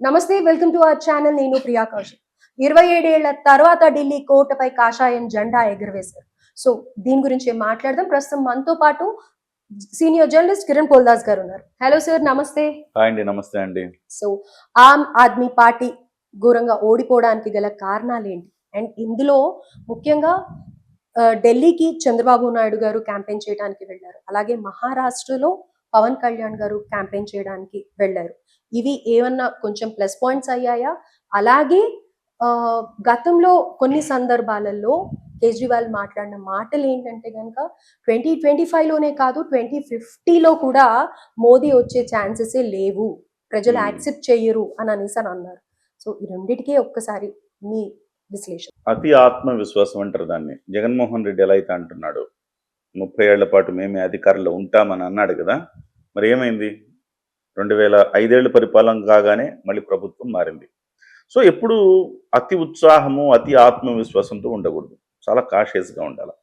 నమస్తే, welcome to our channel. నేను ప్రియా కౌశిక్. 27 ఏళ్ల తర్వాత ఢిల్లీ కోటపై కాషాయం జెండా ఎగురవేశారు. సో దీని గురించి మాట్లాడదాం. ప్రస్తుతం మనతో పాటు సీనియర్ జర్నలిస్ట్ కిరణ్ పోల్దాస్ గారు ఉన్నారు. హలో సార్, నమస్తే. హాయ్ అండి, నమస్తే అండి. సో ఆమ్ ఆద్మీ పార్టీ ఘోరంగా ఓడిపోవడానికి గల కారణాలు ఏంటి? అండ్ ఇందులో ముఖ్యంగా ఢిల్లీకి చంద్రబాబు నాయుడు గారు క్యాంపెయిన్ చేయడానికి వెళ్ళారు. అలాగే మహారాష్ట్రలో పవన్ కళ్యాణ్ గారు క్యాంపెయిన్ చేయడానికి వెళ్ళారు. ఇవి ఏమన్నా కొంచెం ప్లస్ పాయింట్స్ అయ్యాయా? అలాగే గతంలో కొన్ని సందర్భాలలో కేజ్రీవాల్ మాట్లాడిన మాటలు ఏంటంటే కనుక 2025లోనే కాదు 2050లో కూడా మోదీ వచ్చే ఛాన్సెసే లేవు, ప్రజలు యాక్సెప్ట్ చేయరు అని అనేసి అన్నారు. సో ఈ రెండింటికే ఒక్కసారి మీ విశ్లేషణ. అతి ఆత్మవిశ్వాసం అంటారు దాన్ని. జగన్మోహన్ రెడ్డి ఎలా అయితే అంటున్నాడు 30 ఏళ్ల పాటు మేమే అధికారంలో ఉంటామని అన్నాడు కదా, మరి ఏమైంది? 2005 ఏళ్ళ పరిపాలన కాగానే మళ్ళీ ప్రభుత్వం మారింది. సో ఎప్పుడు అతి ఉత్సాహము అతి ఆత్మవిశ్వాసంతో ఉండకూడదు, చాలా కాషియస్గా ఉండాలి.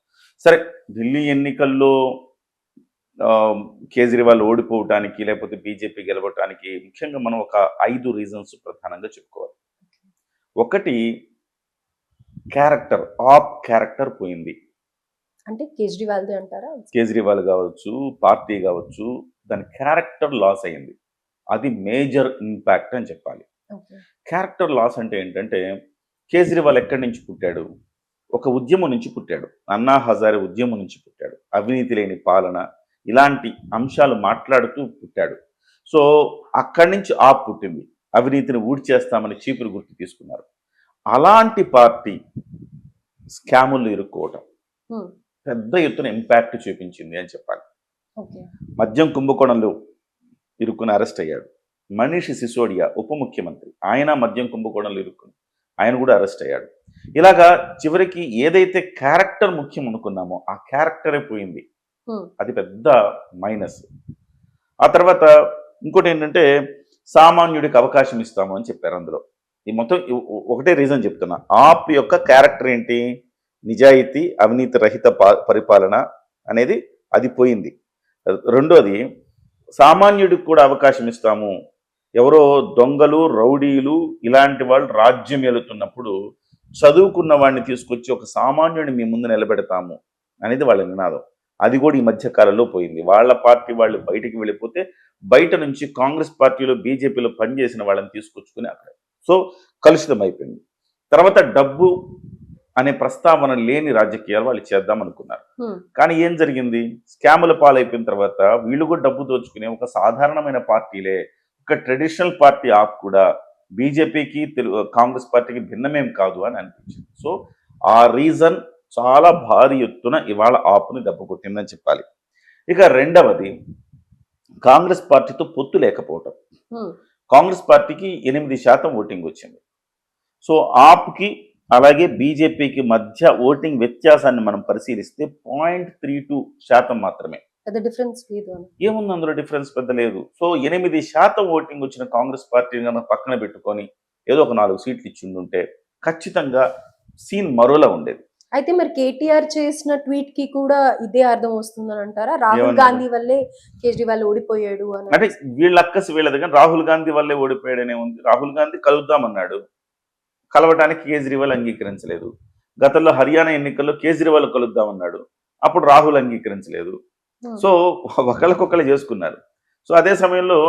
సరే, ఢిల్లీ ఎన్నికల్లో కేజ్రీవాల్ ఓడిపోవటానికి లేకపోతే బీజేపీ గెలవటానికి ముఖ్యంగా మనం ఒక 5 రీజన్స్ ప్రధానంగా చెప్పుకోవాలి. ఒకటి, క్యారెక్టర్, ఆప్ క్యారెక్టర్ పోయింది. అంటే కేజ్రీవాల్ది అంటారా? కేజ్రీవాల్ కావచ్చు, పార్టీ కావచ్చు, దాని క్యారెక్టర్ లాస్ అయింది. అది మేజర్ ఇంపాక్ట్ అని చెప్పాలి. క్యారెక్టర్ లాస్ అంటే ఏంటంటే, కేజ్రీవాల్ ఎక్కడి నుంచి పుట్టాడు? ఒక ఉద్యమం నుంచి పుట్టాడు. అన్నా హజారే ఉద్యమం నుంచి పుట్టాడు. అవినీతి లేని పాలన, ఇలాంటి అంశాలు మాట్లాడుతూ పుట్టాడు. సో అక్కడి నుంచి ఆప్ పుట్టింది. అవినీతిని ఊడ్చేస్తామని చీపురు గుర్తు తీసుకున్నారు. అలాంటి పార్టీ స్కాములు ఇరుక్కోవటం పెద్ద ఎత్తున ఇంపాక్ట్ చూపించింది అని చెప్పాలి. మద్యం కుంభకోణంలో ఇరుక్కుని అరెస్ట్ అయ్యాడు. మనీష్ సిసోడియా ఉప ముఖ్యమంత్రి, ఆయన మద్యం కుంభకోణంలో ఇరుక్కుని ఆయన కూడా అరెస్ట్ అయ్యాడు. ఇలాగా చివరికి ఏదైతే క్యారెక్టర్ ముఖ్యం అనుకున్నామో ఆ క్యారెక్టరే పోయింది. అది పెద్ద మైనస్. ఆ తర్వాత ఇంకోటి ఏంటంటే, సామాన్యుడికి అవకాశం ఇస్తాము అని చెప్పారు. అందులో ఈ మొత్తం ఒకటే రీజన్ చెప్తున్నా. ఆప్ యొక్క క్యారెక్టర్ ఏంటి? నిజాయితీ, అవినీతి రహిత పరిపాలన అనేది అది పోయింది. రెండోది, సామాన్యుడికి కూడా అవకాశం ఇస్తాము, ఎవరో దొంగలు రౌడీలు ఇలాంటి వాళ్ళు రాజ్యం ఏలుతున్నప్పుడు చదువుకున్న వాడిని తీసుకొచ్చి ఒక సామాన్యుడిని మీ ముందు నిలబెడతాము అనేది వాళ్ళ నినాదం. అది కూడా ఈ మధ్య కాలంలో పోయింది. వాళ్ళ పార్టీ వాళ్ళు బయటికి వెళ్ళిపోతే బయట నుంచి కాంగ్రెస్ పార్టీలో బీజేపీలో పనిచేసిన వాళ్ళని తీసుకొచ్చుకుని అక్కడ సో కలుషితం అయిపోయింది. తర్వాత డబ్బు అనే ప్రస్తావన లేని రాజకీయాలు వాళ్ళు చేద్దాం అనుకున్నారు. కానీ ఏం జరిగింది? స్కాముల పాలైపోయిన తర్వాత వీళ్ళు కూడా డబ్బు దోచుకునే ఒక సాధారణమైన పార్టీలే, ఒక ట్రెడిషనల్ పార్టీ ఆప్ కూడా బీజేపీకి కాంగ్రెస్ పార్టీకి భిన్నమేం కాదు అని అనిపించింది. సో ఆ రీజన్ చాలా భారీ ఎత్తున ఇవాళ ఆప్ని దెబ్బ కొట్టిందని చెప్పాలి. ఇక రెండవది, కాంగ్రెస్ పార్టీతో పొత్తు లేకపోవటం. కాంగ్రెస్ పార్టీకి 8% ఓటింగ్ వచ్చింది. సో ఆప్కి అలాగే బీజేపీకి మధ్య ఓటింగ్ వ్యత్యాసాన్ని మనం పరిశీలిస్తే 0.32% మాత్రమే. ఏముంది అందులో డిఫరెన్స్? పెద్ద లేదు. సో 8% ఓటింగ్ వచ్చిన కాంగ్రెస్ పార్టీని కనుక పక్కన పెట్టుకొని ఏదో ఒక 4 సీట్లు ఇచ్చి ఉంటే ఖచ్చితంగా సీన్ మరోలా ఉండేది. అయితే మరి కేటీఆర్ చేసిన ట్వీట్ కి కూడా ఇదే అర్థం వస్తుందని అంటారా? రాహుల్ గాంధీ వల్లే కేజ్రీవాల్ ఓడిపోయాడు అని. అంటే వీళ్ళ అక్కసి వీళ్ళది, కానీ రాహుల్ గాంధీ వల్లే ఓడిపోయాడనే ఉంది. రాహుల్ గాంధీ కలుద్దామన్నాడు, కలవటానికి కేజ్రీవాల్ అంగీకరించలేదు. గతంలో హర్యానా ఎన్నికల్లో కేజ్రీవాల్ కలుద్దామన్నాడు, అప్పుడు రాహుల్ అంగీకరించలేదు. సో ఒకళ్ళకొకళ్ళు చేసుకున్నారు. సో అదే సమయంలో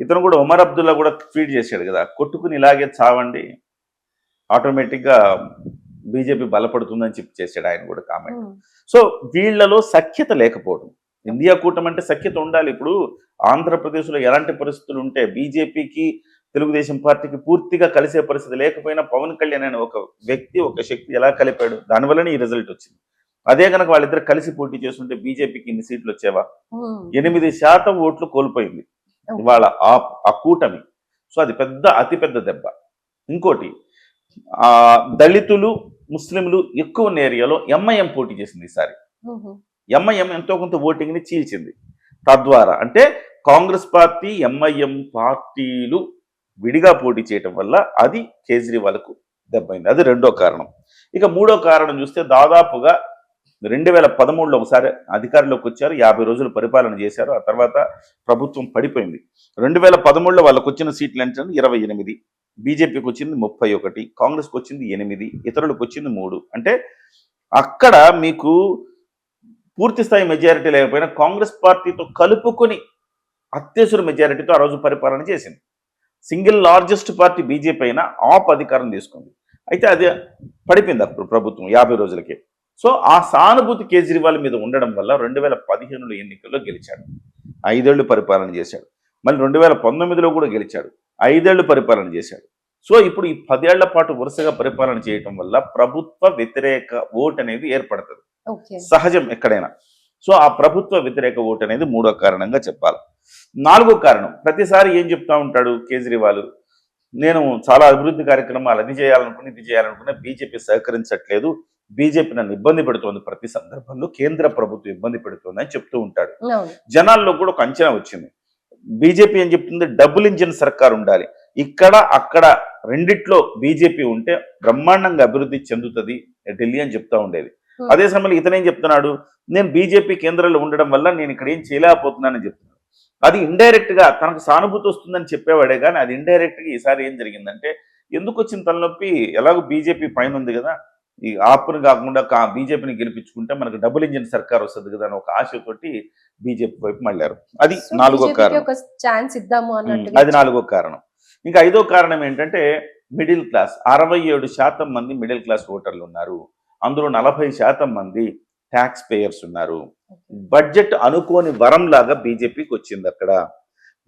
ఇతను కూడా ఉమర్ అబ్దుల్లా కూడా ట్వీట్ చేశాడు కదా, కొట్టుకుని ఇలాగే చావండి, ఆటోమేటిక్గా బీజేపీ బలపడుతుందని చెప్పి చేశాడు ఆయన కూడా కామెంట్. సో వీళ్లలో సఖ్యత లేకపోవడం. ఇండియా కూటమి అంటే సఖ్యత ఉండాలి. ఇప్పుడు ఆంధ్రప్రదేశ్లో ఎలాంటి పరిస్థితులు ఉంటే బీజేపీకి తెలుగుదేశం పార్టీకి పూర్తిగా కలిసే పరిస్థితి లేకపోయినా పవన్ కళ్యాణ్ అనే ఒక వ్యక్తి, ఒక శక్తి ఎలా కలిపాడు, దానివల్లనే ఈ రిజల్ట్ వచ్చింది. అదే కనుక వాళ్ళిద్దరు కలిసి పోటీ చేస్తుంటే బీజేపీకి ఇన్ని సీట్లు వచ్చేవా? 8% ఓట్లు కోల్పోయింది ఇవాళ ఆ కూటమి. సో అది అతిపెద్ద దెబ్బ. ఇంకోటి, దళితులు ముస్లింలు ఎక్కువ ఉన్న ఏరియాలో ఎంఐఎం పోటీ చేసింది ఈసారి. ఎంఐఎం ఎంతో కొంత ఓటింగ్ని చీల్చింది. తద్వారా అంటే కాంగ్రెస్ పార్టీ ఎంఐఎం పార్టీలు విడిగా పోటీ చేయటం వల్ల అది కేజ్రీవాల్కు దెబ్బైంది. అది రెండో కారణం. ఇక మూడో కారణం చూస్తే, దాదాపుగా 2013లో ఒకసారి అధికారంలోకి వచ్చారు, 50 రోజులు పరిపాలన చేశారు. ఆ తర్వాత ప్రభుత్వం పడిపోయింది. 2013లో వాళ్ళకు వచ్చిన సీట్లు అంటే 28. బీజేపీకి వచ్చింది 31, కాంగ్రెస్కి వచ్చింది 8, ఇతరులకు వచ్చింది 3. అంటే అక్కడ మీకు పూర్తి స్థాయి మెజారిటీ లేకపోయినా కాంగ్రెస్ పార్టీతో కలుపుకొని అత్యవసర మెజారిటీతో ఆ రోజు పరిపాలన చేసింది. సింగిల్ లార్జెస్ట్ పార్టీ బీజేపీ అయినా ఆప్ అధికారం తీసుకుంది. అయితే అది పడిపోయింది అప్పుడు ప్రభుత్వం 50 రోజులకే. సో ఆ సానుభూతి కేజ్రీవాల్ మీద ఉండడం వల్ల 2015లో ఎన్నికల్లో గెలిచాడు. 5 ఏళ్ళు పరిపాలన చేశాడు. మళ్ళీ 2019లో కూడా గెలిచాడు. 5 ఏళ్ళు పరిపాలన చేశాడు. సో ఇప్పుడు ఈ 10 ఏళ్ల పాటు వరుసగా పరిపాలన చేయటం వల్ల ప్రభుత్వ వ్యతిరేక ఓటు అనేది ఏర్పడుతుంది. సహజం ఎక్కడైనా. సో ఆ ప్రభుత్వ వ్యతిరేక ఓటు అనేది 3వ కారణంగా చెప్పాలి. 4వ కారణం, ప్రతిసారి ఏం చెప్తా ఉంటాడు కేజ్రీవాల్, నేను చాలా అభివృద్ధి కార్యక్రమాలు అది చేయాలనుకుని ఇది చేయాలనుకున్నా బీజేపీ సహకరించట్లేదు, బీజేపీ నన్ను ఇబ్బంది పెడుతోంది, ప్రతి సందర్భంలో కేంద్ర ప్రభుత్వం ఇబ్బంది పెడుతోంది అని చెప్తూ ఉంటాడు. జనాల్లో కూడా ఒక అంచనా వచ్చింది. బీజేపీ ఏం చెప్తుంది, డబుల్ ఇంజిన్ సర్కార్ ఉండాలి, ఇక్కడ అక్కడ రెండిట్లో బీజేపీ ఉంటే బ్రహ్మాండంగా అభివృద్ధి చెందుతుంది ఢిల్లీ అని చెప్తా ఉండేది. అదే సమయంలో ఇతనేం చెప్తున్నాడు, నేను బీజేపీ కేంద్రంలో ఉండడం వల్ల నేను ఇక్కడ ఏం చేయలేకపోతున్నానని చెప్తున్నాడు. అది ఇండైరెక్ట్ గా తనకు సానుభూతి వస్తుందని చెప్పేవాడే కానీ అది ఇండైరెక్ట్ గా ఈసారి ఏం జరిగిందంటే, ఎందుకు వచ్చిన తలనొప్పి, ఎలాగో బీజేపీ పైన ఉంది కదా, ఈ ఆప్ను కాకుండా బీజేపీని గెలిపించుకుంటే మనకు డబుల్ ఇంజిన్ సర్కార్ వస్తుంది కదా అని ఒక ఆశతోటి బీజేపీ వైపు మళ్ళారు. అది 4వ కారణం. అది 4వ కారణం. ఇంకా 5వ కారణం ఏంటంటే మిడిల్ క్లాస్. 67% మంది మిడిల్ క్లాస్ ఓటర్లు ఉన్నారు. అందులో 40% మంది ట్యాక్స్ పేయర్స్ ఉన్నారు. బడ్జెట్ అనుకోని వరం లాగా బీజేపీకి వచ్చింది. అక్కడ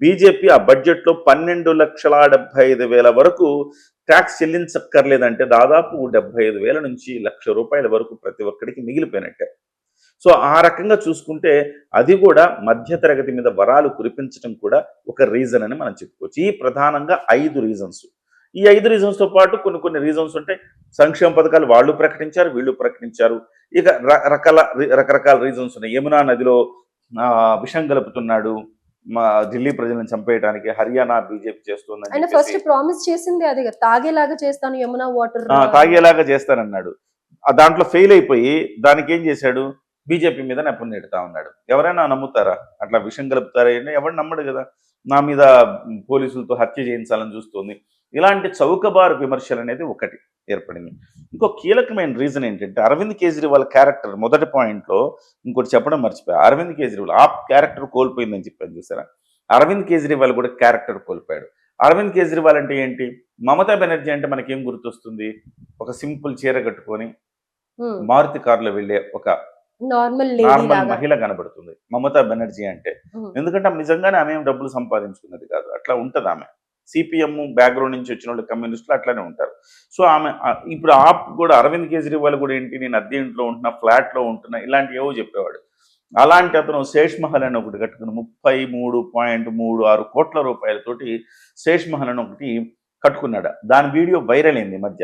బీజేపీ ఆ బడ్జెట్ లో 12,75,000 వరకు ట్యాక్స్ చెల్లించక్కర్లేదంటే దాదాపు 75,000 నుంచి ₹1,00,000 వరకు ప్రతి ఒక్కడికి మిగిలిపోయినట్టే. సో ఆ రకంగా చూసుకుంటే అది కూడా మధ్యతరగతి మీద వరాలు కురిపించడం కూడా ఒక రీజన్ అని మనం చెప్పుకోవచ్చు. ఈ ప్రధానంగా 5 రీజన్స్. ఈ 5 రీజన్స్తో పాటు కొన్ని రీజన్స్ ఉంటాయి. సంక్షేమ పథకాలు వాళ్ళు ప్రకటించారు, వీళ్ళు ప్రకటించారు. ఇక రకరకాల రీజన్స్ ఉన్నాయి. యమునా నదిలో విషం కలుపుతున్నాడు, మా ఢిల్లీ ప్రజలను చంపేయడానికి హర్యానా బీజేపీ చేస్తుందని ఫస్ట్ ప్రామిస్ చేసింది అది, తాగేలాగా చేస్తాను యమునా వాటర్, తాగేలాగా చేస్తానన్నాడు. దాంట్లో ఫెయిల్ అయిపోయి దానికి ఏం చేశాడు, బీజేపీ మీద నెపం నెడతా ఉన్నాడు. ఎవరైనా నమ్ముతారా? అట్లా విషం కలుపుతారా? ఎవరు నమ్మడు కదా. నా మీద పోలీసులతో హత్య చేయించాలని చూస్తుంది. ఇలాంటి చౌకబారు విమర్శలు అనేది ఒకటి ఏర్పడింది. ఇంకో కీలకమైన రీజన్ ఏంటంటే అరవింద్ కేజ్రీవాల్ క్యారెక్టర్. మొదటి పాయింట్లో ఇంకోటి చెప్పడం మర్చిపోయా. అరవింద్ కేజ్రీవాల్ ఆ క్యారెక్టర్ కోల్పోయిందని చెప్పాను చూసారా, అరవింద్ కేజ్రీవాల్ కూడా క్యారెక్టర్ కోల్పోయాడు. అరవింద్ కేజ్రీవాల్ అంటే ఏంటి, మమతా బెనర్జీ అంటే మనకేం గుర్తొస్తుంది, ఒక సింపుల్ చీర కట్టుకొని మారుతి కారులో వెళ్ళే ఒక నార్మల్ మహిళ కనబడుతుంది మమతా బెనర్జీ అంటే. ఎందుకంటే నిజంగానే ఆమె డబ్బులు సంపాదించుకున్నది కాదు, అట్లా ఉంటది ఆమె. సిపిఎం బ్యాక్గ్రౌండ్ నుంచి వచ్చిన వాళ్ళు కమ్యూనిస్టులు అట్లానే ఉంటారు. సో ఆమె ఇప్పుడు ఆప్ కూడా అరవింద్ కేజ్రీవాల్ కూడా ఏంటి, నేను అద్దె ఇంట్లో ఉంటున్నా, ఫ్లాట్లో ఉంటున్నా, ఇలాంటి ఏవో చెప్పేవాడు. అలాంటి అతను శేష్ మహల్ అని ఒకటి కట్టుకుని 33.36 కోట్ల రూపాయలతోటి శేష్ మహల్ అని ఒకటి కట్టుకున్నాడు. దాని వీడియో వైరల్ అయింది మధ్య.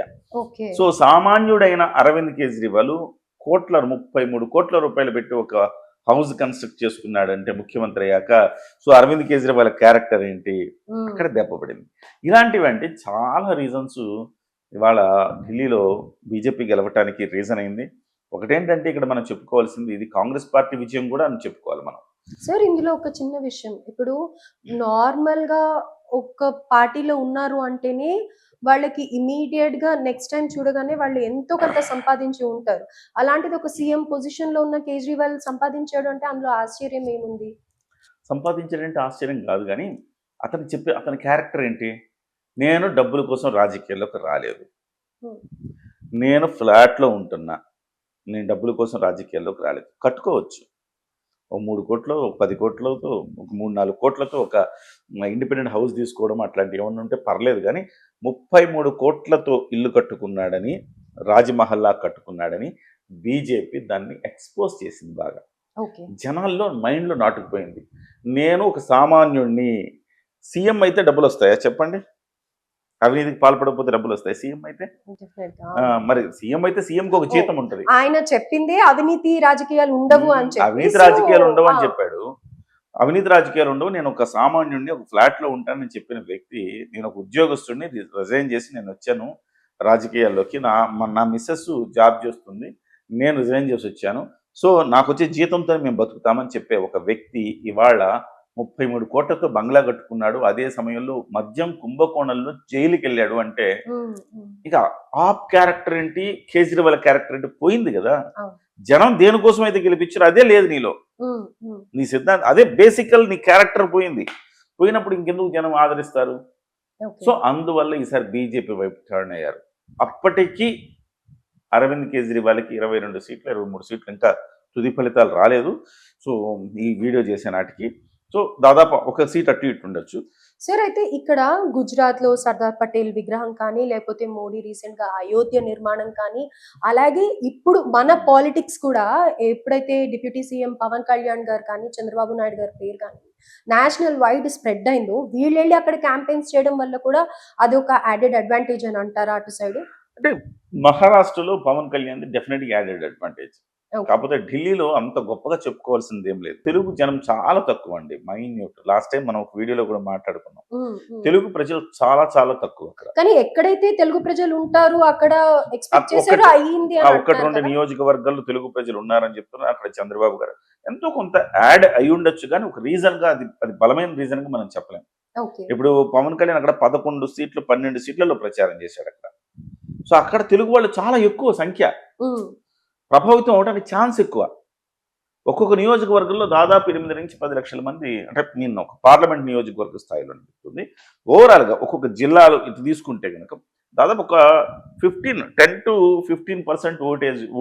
సో సామాన్యుడైన అరవింద్ కేజ్రీవాల్ 33 కోట్ల రూపాయలు పెట్టి ఒక హౌస్ కన్స్ట్రక్ట్ చేసుకున్నాడంటే ముఖ్యమంత్రి అయ్యాక, సో అరవింద్ కేజ్రీవాల్ క్యారెక్టర్ ఏంటి, అక్కడ దెబ్బపడింది. ఇలాంటివి అంటే చాలా రీజన్స్ ఇవాళ ఢిల్లీలో బీజేపీ గెలవటానికి రీజన్ అయింది. ఒకటేంటంటే ఇక్కడ మనం చెప్పుకోవాల్సింది ఇది కాంగ్రెస్ పార్టీ విజయం కూడా అని చెప్పుకోవాలి మనం. సార్ ఇందులో ఒక చిన్న విషయం, ఇప్పుడు నార్మల్ గా ఒక పార్టీలో ఉన్నారు అంటేనే వాళ్ళకి ఇమీడియట్ గా నెక్స్ట్ టైం చూడగానే వాళ్ళు ఎంతో కొంత సంపాదించి ఉంటారు. అలాంటిది ఒక సీఎం పొజిషన్ లో ఉన్న కేజ్రీవాల్ సంపాదించాడు అంటే అందులో ఆశ్చర్యం ఏముంది? సంపాదించాడంటే ఆశ్చర్యం కాదు, కానీ అతని క్యారెక్టర్ ఏంటి, నేను డబ్బుల కోసం రాజకీయాల్లోకి రాలేదు, నేను ఫ్లాట్లో ఉంటున్నా, నేను డబ్బుల కోసం రాజకీయాల్లోకి రాలేదు. కట్టుకోవచ్చు ఒక 3 కోట్లు, ఒక 10 కోట్లతో, ఒక 3-4 కోట్లతో ఒక ఇండిపెండెంట్ హౌస్ తీసుకోవడం అట్లాంటివి ఏమన్నా ఉంటే పర్లేదు, కానీ 33 కోట్లతో ఇల్లు కట్టుకున్నాడని, రాజ్మహల్లా కట్టుకున్నాడని బీజేపీ దాన్ని ఎక్స్పోజ్ చేసింది బాగా. జనాల్లో మైండ్లో నాటుకుపోయింది. నేను ఒక సామాన్యుడిని, సీఎం అయితే డబ్బులు వస్తాయా చెప్పండి? అవినీతికి పాల్పడకపోతే డబ్బులు వస్తాయి సీఎం అయితే? మరి సీఎం అయితే సీఎంకి ఒక జీతం ఉంటుంది. ఆయన చెప్పిందే అవినీతి రాజకీయాలు ఉండవు అని చెప్పి, అవినీతి రాజకీయాలు ఉండవు అని చెప్పాడు. అవినీతి రాజకీయాలు ఉండవు, నేను ఒక సామాన్యుడిని, ఒక ఫ్లాట్లో ఉంటానని చెప్పిన వ్యక్తి, నేను ఒక ఉద్యోగస్తుడిని, రిజైన్ చేసి నేను వచ్చాను రాజకీయాల్లోకి, నా మిస్సెస్ జాబ్ చేస్తుంది, నేను రిజైన్ చేసి వచ్చాను, సో నాకు వచ్చే జీతంతో మేము బతుకుతామని చెప్పే ఒక వ్యక్తి ఇవాళ 33 కోట్లతో బంగ్లా కట్టుకున్నాడు, అదే సమయంలో మద్యం కుంభకోణంలో జైలుకి వెళ్ళాడు అంటే ఇక ఆప్ క్యారెక్టర్ ఏంటి, కేజ్రీవాల్ క్యారెక్టర్ ఏంటి పోయింది కదా. జనం దేనికోసం అయితే గెలిపించారు అదే లేదు నీలో, నీ సిద్ధాంతం అదే బేసికల్, నీ క్యారెక్టర్ పోయింది. పోయినప్పుడు ఇంకెందుకు జనం ఆదరిస్తారు? సో అందువల్ల ఈసారి బీజేపీ వైపు టర్న్ అయ్యారు. అప్పటికి అరవింద్ కేజ్రీవాల్కి 22 సీట్లు 23 సీట్లు ఇంకా తుది ఫలితాలు రాలేదు. సో ఈ వీడియో చేసే నాటికి సో దాదాపు ఒక సీట్ అటు ఇటు ఉండొచ్చు. సార్ అయితే ఇక్కడ గుజరాత్ లో సర్దార్ పటేల్ విగ్రహం కానీ, లేకపోతే మోడీ రీసెంట్ గా అయోధ్య నిర్మాణం కానీ, అలాగే ఇప్పుడు మన పాలిటిక్స్ కూడా ఎప్పుడైతే డిప్యూటీ సీఎం పవన్ కళ్యాణ్ గారు కానీ, చంద్రబాబు నాయుడు గారి పేరు కానీ నేషనల్ వైడ్ స్ప్రెడ్ అయిందో, వీళ్ళు వెళ్ళి అక్కడ క్యాంపెయిన్స్ చేయడం వల్ల కూడా అది ఒక యాడెడ్ అడ్వాంటేజ్ అని అంటారా అటు సైడ్? అంటే మహారాష్ట్రలో పవన్ కళ్యాణ్ డెఫినెట్గా యాడెడ్ అడ్వాంటేజ్. కాకపోతే ఢిల్లీలో అంత గొప్పగా చెప్పుకోవాల్సింది ఏం లేదు. తెలుగు జనం చాలా తక్కువ అండి, మైన్యూట్. లాస్ట్ టైం మనం ఒక వీడియోలో కూడా మాట్లాడుకున్నాం, తెలుగు ప్రజలు చాలా చాలా తక్కువ అక్కడ. కానీ ఎక్కడైతే తెలుగు ప్రజలు ఉంటారు అక్కడ ఎక్స్పెక్ట్ చేశారు అయ్యింది. ఒకటి రెండు నియోజకవర్గాల్లో తెలుగు ప్రజలు ఉన్నారని చెప్తున్నారు. అక్కడ చంద్రబాబు గారు ఎంతో కొంత యాడ్ అయి ఉండొచ్చు, కానీ ఒక రీజన్ గా అది బలమైన రీజన్ గా మనం చెప్పలేం. ఇప్పుడు పవన్ కళ్యాణ్ అక్కడ 11 సీట్లు 12 సీట్లలో ప్రచారం చేశాడు అక్కడ. సో అక్కడ తెలుగు వాళ్ళు చాలా ఎక్కువ సంఖ్య, ప్రభావితం అవడానికి ఛాన్స్ ఎక్కువ. ఒక్కొక్క నియోజకవర్గంలో దాదాపు 8 నుంచి 10 లక్షల మంది, అంటే నేను ఒక పార్లమెంట్ నియోజకవర్గ స్థాయిలో అనిపిస్తుంది. ఓవరాల్గా ఒక్కొక్క జిల్లాలో ఇది తీసుకుంటే కనుక దాదాపు ఒక 10 to 15%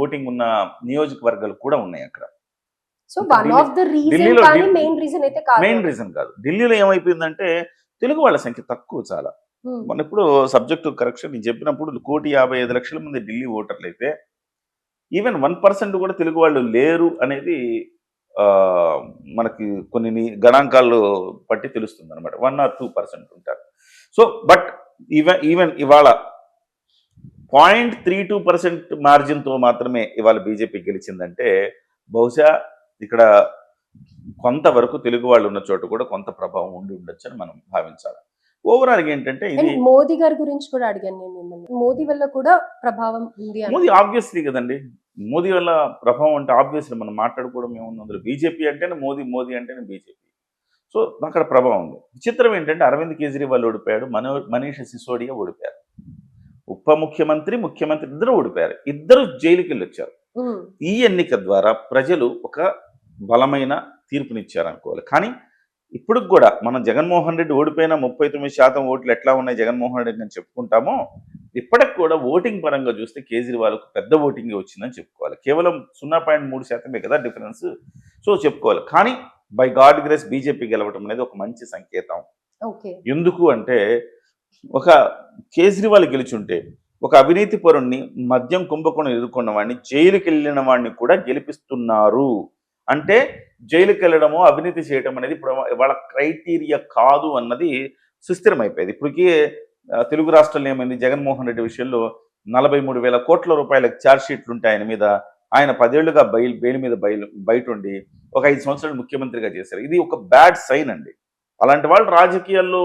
ఓటింగ్ ఉన్న నియోజకవర్గాలు కూడా ఉన్నాయి అక్కడ. So one of the reason కానీ మెయిన్ రీజన్ అయితే కాదు, మెయిన్ రీజన్ కాదు. ఢిల్లీలో ఏమైపోయిందంటే తెలుగు వాళ్ళ సంఖ్య తక్కువ చాలా. మన ఇప్పుడు సబ్జెక్టు కరెక్షన్ నేను చెప్పినప్పుడు 1,55,00,000 మంది ఢిల్లీ ఓటర్లు అయితే ఈవెన్ 1% కూడా తెలుగు వాళ్ళు లేరు అనేది మనకి కొన్ని గణాంకాలు బట్టి తెలుస్తుంది అనమాట. 1 or 2% ఉంటారు. సో బట్ ఈవెన్ ఇవాళ 0.32% మార్జిన్తో మాత్రమే ఇవాళ బీజేపీ గెలిచిందంటే బహుశా ఇక్కడ కొంతవరకు తెలుగు వాళ్ళు ఉన్న చోట కూడా కొంత ప్రభావం ఉండి ఉండొచ్చు అని మనం భావించాలి. ఓవరాల్ ఏంటంటే ఇది మోదీ గారి గురించి కూడా అడిగాను నేను మిమ్మల్ని, మోదీ వల్ల కూడా ప్రభావం ఉంది. మోదీ ఆబ్వియస్లీ కదండి, మోదీ వల్ల ప్రభావం అంటే ఆబ్వియస్లీ మనం మాట్లాడుకోవడం ఏముంది అందులో. బీజేపీ అంటేనే మోదీ, మోదీ అంటేనే బీజేపీ. సో అక్కడ ప్రభావం ఉంది. విచిత్రం ఏంటంటే అరవింద్ కేజ్రీవాల్ ఓడిపోయాడు, మనీష్ సిసోడియా ఓడిపోయారు, ఉప ముఖ్యమంత్రి ముఖ్యమంత్రి ఇద్దరు ఓడిపోయారు, ఇద్దరు జైలుకి వెళ్ళి వచ్చారు. ఈ ఎన్నిక ద్వారా ప్రజలు ఒక బలమైన తీర్పునిచ్చారు అనుకోవాలి. కానీ ఇప్పుడు కూడా మనం జగన్మోహన్ రెడ్డి ఓడిపోయిన 39% ఓట్లు ఎట్లా ఉన్నాయి జగన్మోహన్ రెడ్డి అని చెప్పుకుంటామో, ఇప్పటికి కూడా ఓటింగ్ పరంగా చూస్తే కేజ్రీవాల్కు పెద్ద ఓటింగ్ వచ్చిందని చెప్పుకోవాలి. కేవలం 0.3% కదా డిఫరెన్స్. సో చెప్పుకోవాలి. కానీ బై గాడ్ గ్రేస్ బీజేపీ గెలవడం అనేది ఒక మంచి సంకేతం. ఎందుకు అంటే ఒక కేజ్రీవాల్ గెలిచుంటే ఒక అవినీతి పరుణ్ణి, మద్యం కుంభకోణం ఎదుర్కొన్న వాడిని, జైలుకి వెళ్ళిన వాడిని కూడా గెలిపిస్తున్నారు అంటే జైలుకి వెళ్ళడము అవినీతి చేయడం అనేది ఇప్పుడు వాళ్ళ క్రైటీరియా కాదు అన్నది సుస్థిరమైపోయింది. ఇప్పటికీ తెలుగు రాష్ట్రాల్లో ఏమైంది, జగన్మోహన్ రెడ్డి విషయంలో 43,000 కోట్ల రూపాయల ఛార్జ్ షీట్లు ఉంటాయి ఆయన మీద. ఆయన 10 ఏళ్లుగా బెయిల్ మీద బయట ఉండి ఒక 5 సంవత్సరాలు ముఖ్యమంత్రిగా చేశారు. ఇది ఒక బ్యాడ్ సైన్ అండి. అలాంటి వాళ్ళు రాజకీయాల్లో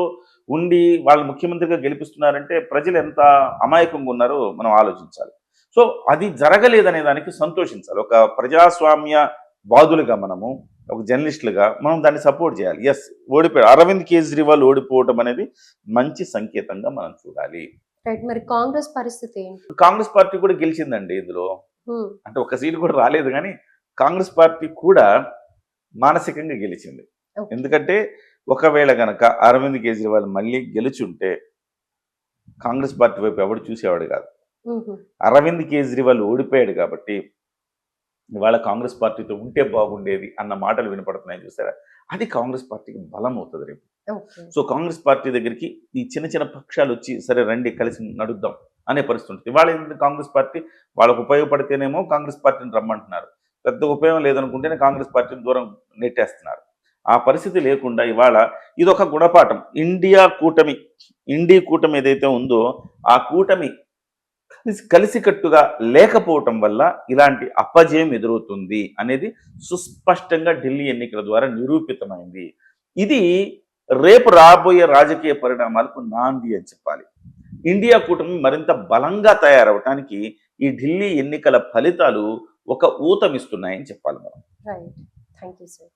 ఉండి వాళ్ళు ముఖ్యమంత్రిగా గెలిపిస్తున్నారంటే ప్రజలు ఎంత అమాయకంగా ఉన్నారో మనం ఆలోచించాలి. సో అది జరగలేదనే దానికి సంతోషించాలి. ఒక ప్రజాస్వామ్య వాదులుగా మనము, ఒక జర్నలిస్టులుగా మనం దాన్ని సపోర్ట్ చేయాలి. ఎస్, ఓడిపోయాడు అరవింద్ కేజ్రీవాల్, ఓడిపోవడం అనేది మంచి సంకేతంగా మనం చూడాలి. మరి కాంగ్రెస్ పరిస్థితి ఏంటి? కాంగ్రెస్ పార్టీ కూడా గెలిచిందండి ఇందులో, అంటే ఒక సీటు కూడా రాలేదు, కానీ కాంగ్రెస్ పార్టీ కూడా మానసికంగా గెలిచింది. ఎందుకంటే ఒకవేళ గనక అరవింద్ కేజ్రీవాల్ మళ్ళీ గెలుచుంటే కాంగ్రెస్ పార్టీ వైపు ఎవడు చూసేవాడు కాదు. అరవింద్ కేజ్రీవాల్ ఓడిపోయాడు కాబట్టి ఇవాళ కాంగ్రెస్ పార్టీతో ఉంటే బాగుండేది అన్న మాటలు వినపడుతున్నాయి చూసారా, అది కాంగ్రెస్ పార్టీకి బలం అవుతుంది రేపు. సో కాంగ్రెస్ పార్టీ దగ్గరికి ఈ చిన్న చిన్న పక్షాలు వచ్చి సరే రండి కలిసి నడుద్దాం అనే పరిస్థితి ఉంటుంది. ఇవాళ ఏంటంటే కాంగ్రెస్ పార్టీ వాళ్ళకు ఉపయోగపడితేనేమో కాంగ్రెస్ పార్టీని రమ్మంటున్నారు, పెద్ద ఉపయోగం లేదనుకుంటేనే కాంగ్రెస్ పార్టీని దూరం నెట్టేస్తున్నారు. ఆ పరిస్థితి లేకుండా ఇవాళ ఇదొక గుణపాఠం. ఇండి కూటమి ఏదైతే ఉందో ఆ కూటమి కలిసికట్టుగా లేకపోవటం వల్ల ఇలాంటి అపజయం ఎదురవుతుంది అనేది సుస్పష్టంగా ఢిల్లీ ఎన్నికల ద్వారా నిరూపితమైంది. ఇది రేపు రాబోయే రాజకీయ పరిణామాలకు నాంది అని చెప్పాలి. ఇండియా కూటమి మరింత బలంగా తయారవటానికి ఈ ఢిల్లీ ఎన్నికల ఫలితాలు ఒక ఊతమిస్తున్నాయని చెప్పాలి మనం. Right, thank you sir.